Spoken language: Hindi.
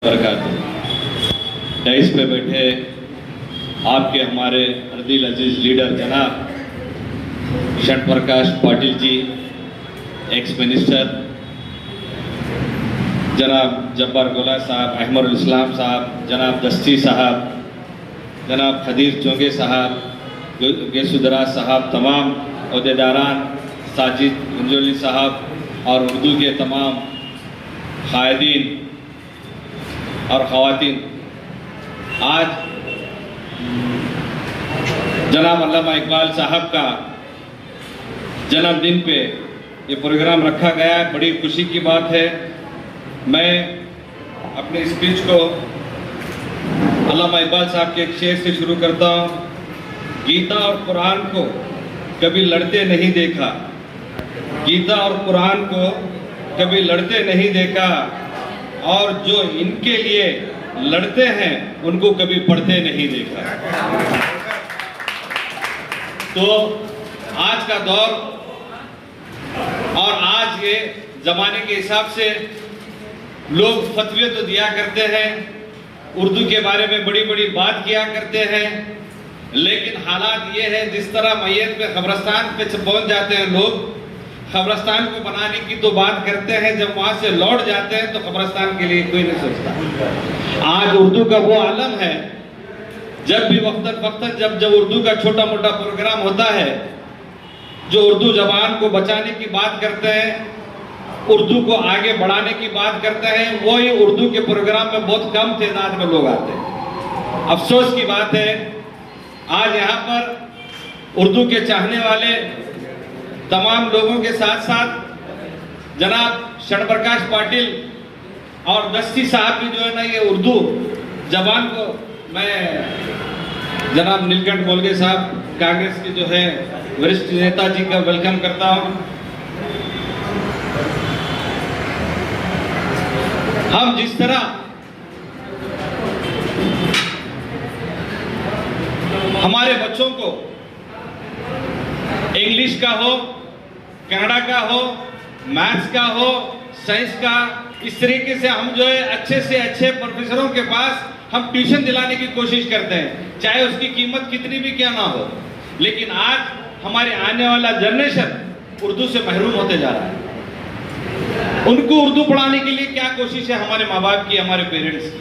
बरकातुहू। डाइस पे बैठे आपके हमारे अर्दिल अजीज लीडर जनाब षण प्रकाश पाटिल जी, एक्स मिनिस्टर जनाब जब्बार गोला साहब, अहमद इस्लाम साहब, जनाब दस्ती साहब, जनाब खदीर चोंगे साहब, गेसुदरा साहब, तमाम अहदेदारान, साजिद गुंजोली साहब और उर्दू के तमाम कायदीन और ख़वातीन, आज जनाब अल्लामा इकबाल साहब का जन्मदिन पे ये प्रोग्राम रखा गया है। बड़ी खुशी की बात है। मैं अपने स्पीच को अल्लामा इकबाल साहब के एक शेर से शुरू करता हूँ। गीता और कुरान को कभी लड़ते नहीं देखा, गीता और कुरान को कभी लड़ते नहीं देखा, और जो इनके लिए लड़ते हैं उनको कभी पढ़ते नहीं देखा। तो आज का दौर और आज ये जमाने के हिसाब से लोग फतवे तो दिया करते हैं, उर्दू के बारे में बड़ी बड़ी बात किया करते हैं, लेकिन हालात ये है जिस तरह मैयत पे कब्रिस्तान पे पहुंच जाते हैं लोग, कब्रिस्तान को बनाने की तो बात करते हैं, जब वहां से लौट जाते हैं तो कब्रिस्तान के लिए कोई नहीं सोचता। आज उर्दू का वो आलम है, जब भी वक्तन जब उर्दू का छोटा मोटा प्रोग्राम होता है, जो उर्दू जबान को बचाने की बात करते हैं, उर्दू को आगे बढ़ाने की बात करते हैं, वही उर्दू के प्रोग्राम में बहुत कम तादाद में लोग आते हैं। अफसोस की बात है, आज यहाँ पर उर्दू के चाहने वाले तमाम लोगों के साथ साथ जनाब षण प्रकाश पाटिल और दस्ती साहब भी जो है ना, ये उर्दू जबान को, मैं जनाब नीलकंठ बोलगे साहब कांग्रेस के जो है वरिष्ठ नेता जी का वेलकम करता हूं। हम जिस तरह हमारे बच्चों को इंग्लिश का हो, कन्नड़ा का हो, मैथ्स का हो, साइंस का, इस तरीके से हम जो है अच्छे से अच्छे प्रोफेसरों के पास हम ट्यूशन दिलाने की कोशिश करते हैं, चाहे उसकी कीमत कितनी भी क्या ना हो। लेकिन आज हमारे आने वाला जनरेशन उर्दू से महरूम होते जा रहा है। उनको उर्दू पढ़ाने के लिए क्या कोशिश है हमारे माँ बाप की, हमारे पेरेंट्स की।